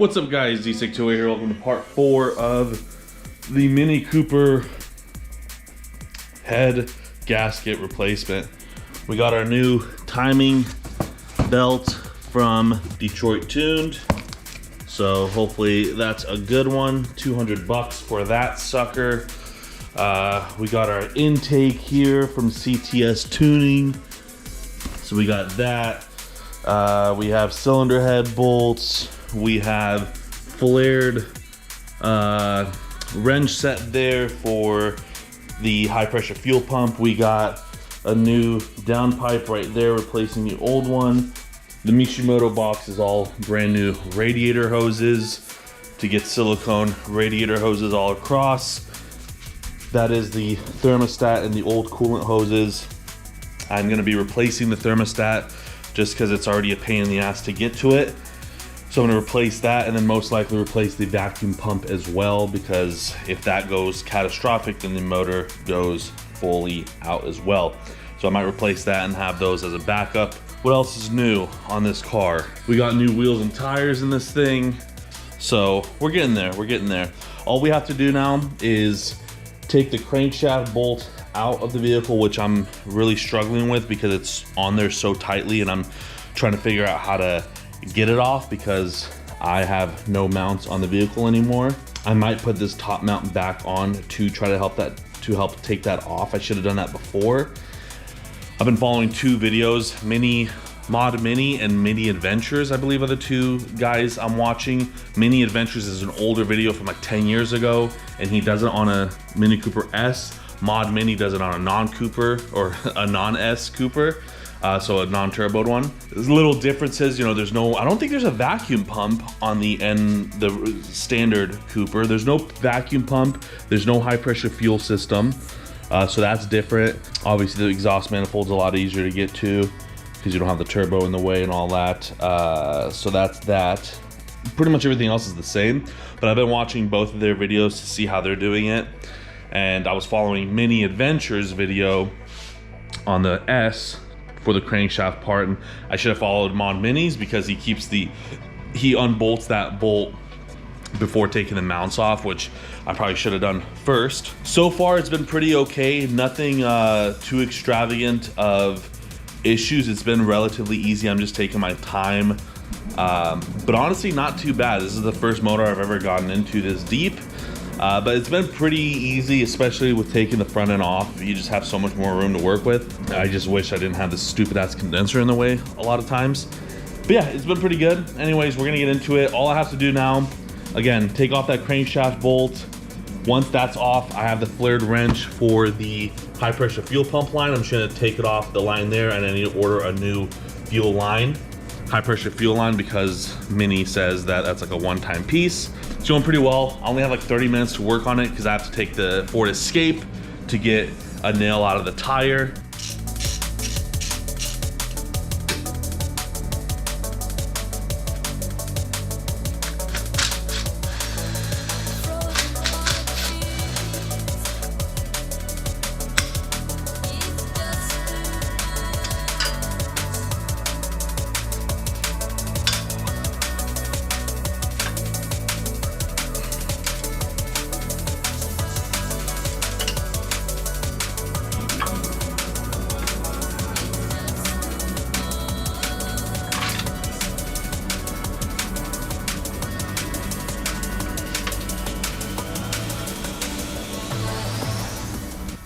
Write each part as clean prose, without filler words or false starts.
What's up guys, D628 here. Welcome to part 4 of the Mini Cooper head gasket replacement. We got our new timing belt from Detroit Tuned. So hopefully that's a good one. 200 bucks for that sucker. We got our intake here from CTS Tuning. So we got that. We have cylinder head bolts. We have flared wrench set there for the high pressure fuel pump. We got a new downpipe right there replacing the old one. The Mishimoto box is all brand new radiator hoses to get silicone radiator hoses all across. That is the thermostat and the old coolant hoses. I'm gonna be replacing the thermostat just because it's already a pain in the ass to get to it. So I'm gonna replace that and then most likely replace the vacuum pump as well, because if that goes catastrophic, then the motor goes fully out as well. So I might replace that and have those as a backup. What else is new on this car? We got new wheels and tires in this thing. So we're getting there, we're getting there. All we have to do now is take the crankshaft bolt out of the vehicle, which I'm really struggling with because it's on there so tightly and I'm trying to figure out how to get it off because I have no mounts on the vehicle anymore. I might put this top mount back on to try to help take that off. I should have done that before. I've been following two videos, Mod Mini and Mini Adventures, I believe are the two guys I'm watching. Mini Adventures is an older video from like 10 years ago and he does it on a Mini Cooper S. Mod Mini does it on a non-Cooper or a non-S Cooper. So a non-turboed one. There's little differences, you know, I don't think there's a vacuum pump on the standard Cooper. There's no vacuum pump, there's no high pressure fuel system. So that's different. Obviously the exhaust manifold's a lot easier to get to because you don't have the turbo in the way and all that. So that's that. Pretty much everything else is the same, but I've been watching both of their videos to see how they're doing it. And I was following Mini Adventures video on the S for the crankshaft part, and I should have followed Mod Mini's because he unbolts that bolt before taking the mounts off, which I probably should have done first. So far it's been pretty okay, nothing too extravagant of issues. It's been relatively easy. I'm just taking my time, but honestly not too bad. This is the first motor I've ever gotten into this deep. But it's been pretty easy, especially with taking the front end off. You just have so much more room to work with. I just wish I didn't have this stupid ass condenser in the way a lot of times. But yeah, it's been pretty good. Anyways, we're gonna get into it. All I have to do now, again, take off that crankshaft bolt. Once that's off, I have the flared wrench for the high pressure fuel pump line. I'm just gonna take it off the line there and I need to order a new fuel line, high pressure fuel line, because Mini says that that's like a one-time piece. It's going pretty well. I only have like 30 minutes to work on it because I have to take the Ford Escape to get a nail out of the tire.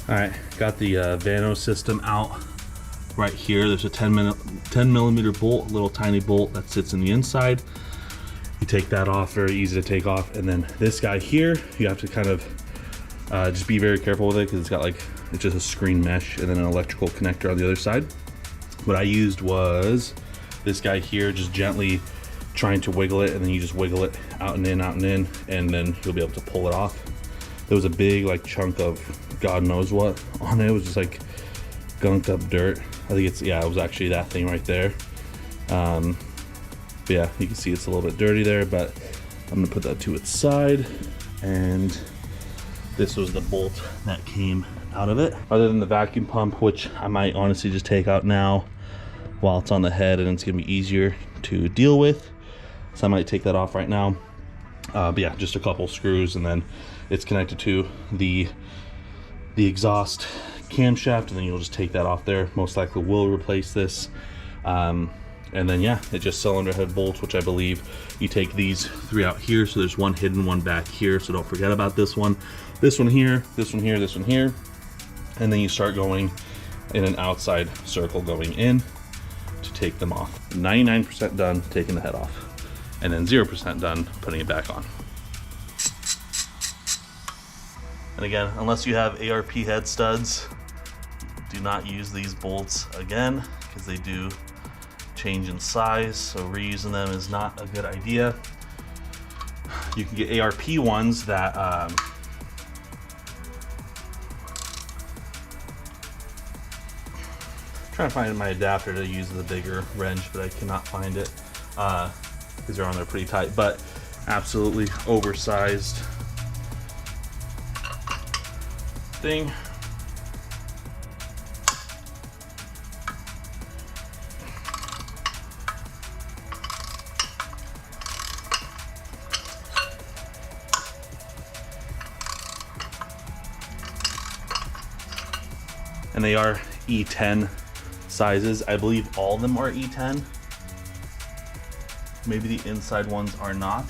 All right, got the Vano system out right here. There's a 10 millimeter bolt, a little tiny bolt that sits in the inside. You take that off, very easy to take off. And then this guy here, you have to kind of just be very careful with it because it's just a screen mesh and then an electrical connector on the other side. What I used was this guy here, just gently trying to wiggle it, and then you just wiggle it out and in, and then you'll be able to pull it off. There was a big like chunk of God knows what on it. It was just like gunked up dirt. I think it was actually that thing right there. But yeah, you can see it's a little bit dirty there, but I'm gonna put that to its side. And this was the bolt that came out of it. Other than the vacuum pump, which I might honestly just take out now while it's on the head and it's gonna be easier to deal with. so I might take that off right now. But yeah, just a couple screws, and then it's connected to the exhaust camshaft, and then you'll just take that off there. Most likely will replace this. And then yeah, it's just cylinder head bolts, which I believe you take these 3 out here. So there's one hidden one back here, so don't forget about this one here, this one here, this one here. And then you start going in an outside circle going in to take them off. 99% done taking the head off, and then 0% done putting it back on. And again, unless you have ARP head studs, do not use these bolts again, because they do change in size, so reusing them is not a good idea. You can get ARP ones that trying to find my adapter to use the bigger wrench, but I cannot find it because they're on there pretty tight, but absolutely oversized thing. And they are E10 sizes. I believe all of them are E10. Maybe the inside ones are not.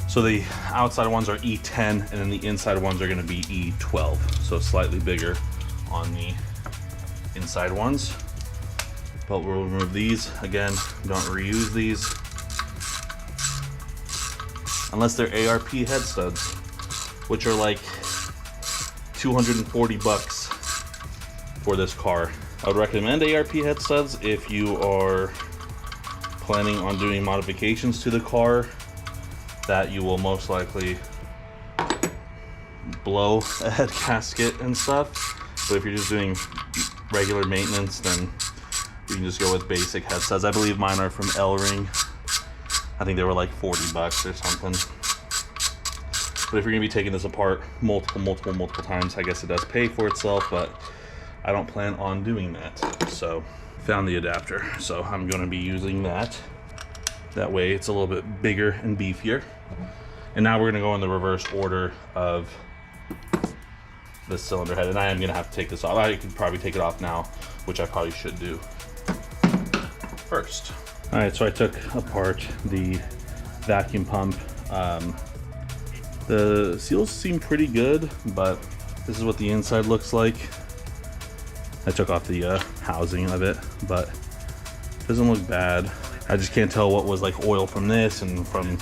So the outside ones are E10, and then the inside ones are gonna be E12. So slightly bigger on the inside ones. But we'll remove these. Again, don't reuse these. Unless they're ARP head studs, which are like 240 bucks for this car. I would recommend ARP head studs if you are planning on doing modifications to the car that you will most likely blow a head gasket and stuff. But if you're just doing regular maintenance, then you can just go with basic head studs. I believe mine are from L-Ring. I think they were like 40 bucks or something. But if you're gonna be taking this apart multiple times, I guess it does pay for itself, but I don't plan on doing that. So found the adapter, so I'm gonna be using that. That way it's a little bit bigger and beefier. And now we're gonna go in the reverse order of the cylinder head, and I am gonna have to take this off. I could probably take it off now, which I probably should do first. All right, so I took apart the vacuum pump. The seals seem pretty good, but this is what the inside looks like. I took off the housing of it, but it doesn't look bad. I just can't tell what was like oil from this and from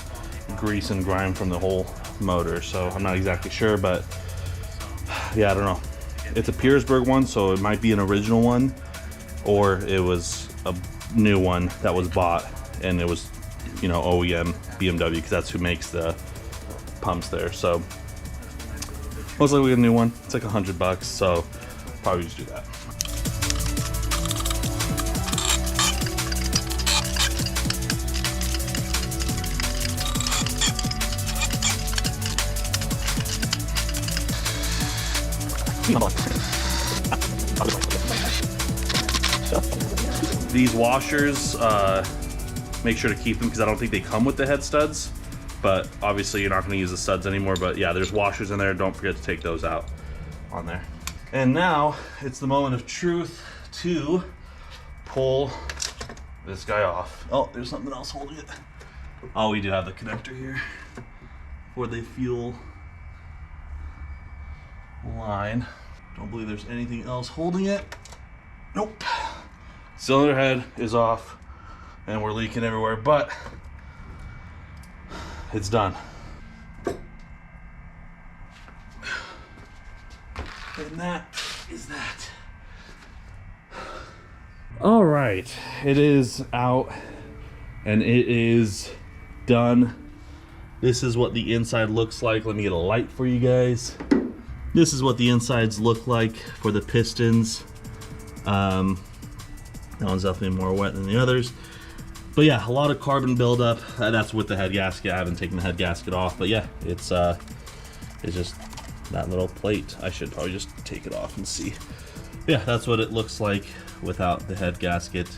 grease and grime from the whole motor, so I'm not exactly sure, but yeah, I don't know. It's a Petersburg one, so it might be an original one, or it was a new one that was bought and it was, you know, OEM BMW, because that's who makes the pumps there. So most likely we get a new one. It's like $100, so probably just do that. These washers, make sure to keep them because I don't think they come with the head studs, but obviously you're not going to use the studs anymore. But yeah, there's washers in there. Don't forget to take those out on there. And now it's the moment of truth to pull this guy off. Oh, there's something else holding it. Oh, we do have the connector here for the fuel line. Don't believe there's anything else holding it. Nope. Cylinder head is off and we're leaking everywhere, but it's done. And that is that. All right, it is out and it is done. This is what the inside looks like. Let me get a light for you guys. This is what the insides look like for the pistons. That one's definitely more wet than the others. But yeah, a lot of carbon buildup. That's with the head gasket. I haven't taken the head gasket off, but yeah, it's just that little plate. I should probably just take it off and see. Yeah, that's what it looks like without the head gasket.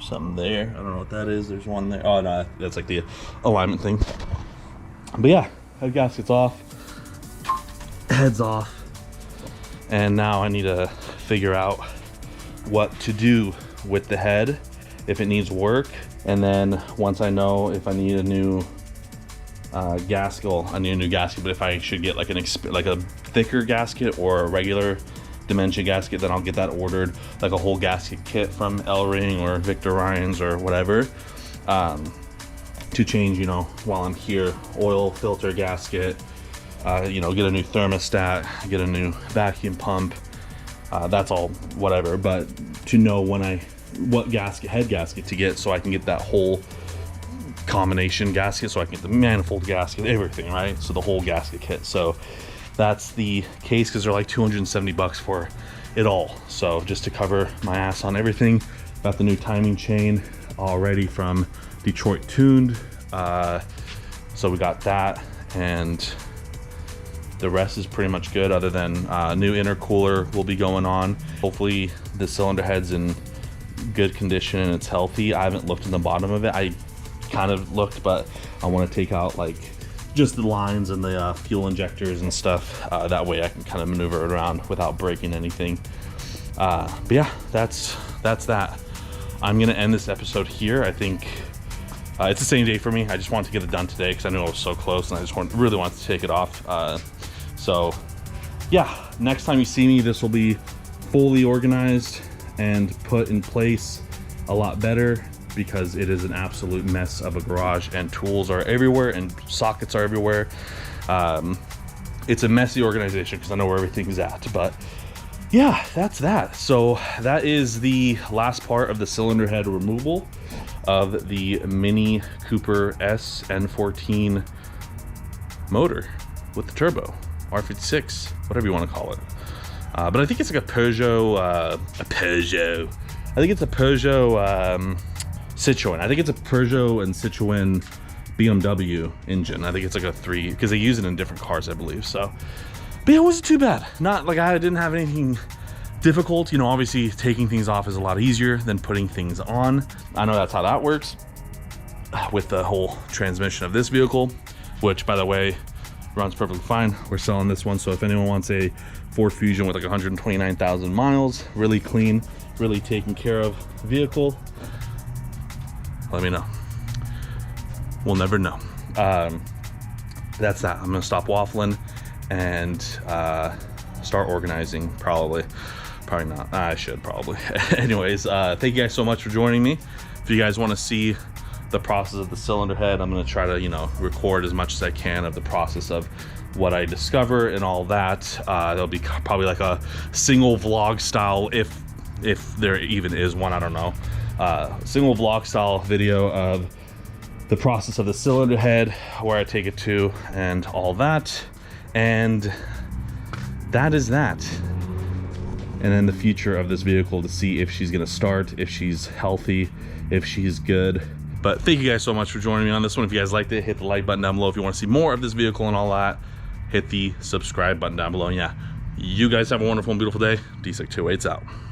something there. I don't know what that is. There's one there. Oh no, that's like the alignment thing. But yeah, head gasket's off, head's off, and now I need to figure out what to do with the head, if it needs work, and then once I know if I need a new gasket, well, I need a new gasket, but if I should get like a thicker gasket or a regular dimension gasket, then I'll get that ordered, like a whole gasket kit from L-Ring or Victor Ryan's or whatever, to change, you know, while I'm here. Oil filter gasket, you know, get a new thermostat, get a new vacuum pump, that's all whatever, but to know what head gasket to get, so I can get that whole combination gasket, so I can get the manifold gasket, everything, right? So the whole gasket kit. So that's the case, because they're like 270 bucks for it all. So just to cover my ass on everything. Got the new timing chain already from Detroit Tuned. So we got that, and the rest is pretty much good, other than new intercooler will be going on. Hopefully the cylinder head's in good condition and it's healthy. I haven't looked in the bottom of it. I kind of looked, but I want to take out like just the lines and the fuel injectors and stuff. That way I can kind of maneuver it around without breaking anything. But yeah, that's that. I'm gonna end this episode here. I think it's the same day for me. I just wanted to get it done today because I knew I was so close, and I just really wanted to take it off. So yeah, next time you see me, this will be fully organized and put in place a lot better, because it is an absolute mess of a garage, and tools are everywhere and sockets are everywhere. It's a messy organization because I know where everything's at. But yeah, that's that. So that is the last part of the cylinder head removal of the Mini Cooper S N14 motor with the turbo, R56, whatever you want to call it. But I think it's like a Peugeot, I think it's a Peugeot Citroen. I think it's a Peugeot and Citroen BMW engine. I think it's like a 3, because they use it in different cars, I believe. So, but yeah, it wasn't too bad. Not like I didn't have anything difficult. You know, obviously taking things off is a lot easier than putting things on. I know that's how that works with the whole transmission of this vehicle, which, by the way, runs perfectly fine. We're selling this one, so if anyone wants a Ford Fusion with like 129,000 miles, really clean, really taken care of vehicle, let me know. We'll never know. That's that. I'm gonna stop waffling and start organizing. Probably not. I should probably. Anyways, thank you guys so much for joining me. If you guys want to see the process of the cylinder head, I'm going to try to, you know, record as much as I can of the process of what I discover and all that. There'll be probably like a single vlog style, if there even is one, I don't know, single vlog style video of the process of the cylinder head, where I take it to, and all that. And that is that. And then the future of this vehicle, to see if she's going to start, if she's healthy, if she's good. But thank you guys so much for joining me on this one. If you guys liked it, hit the like button down below. If you want to see more of this vehicle and all that, hit the subscribe button down below. And yeah, you guys have a wonderful and beautiful day. D628's out.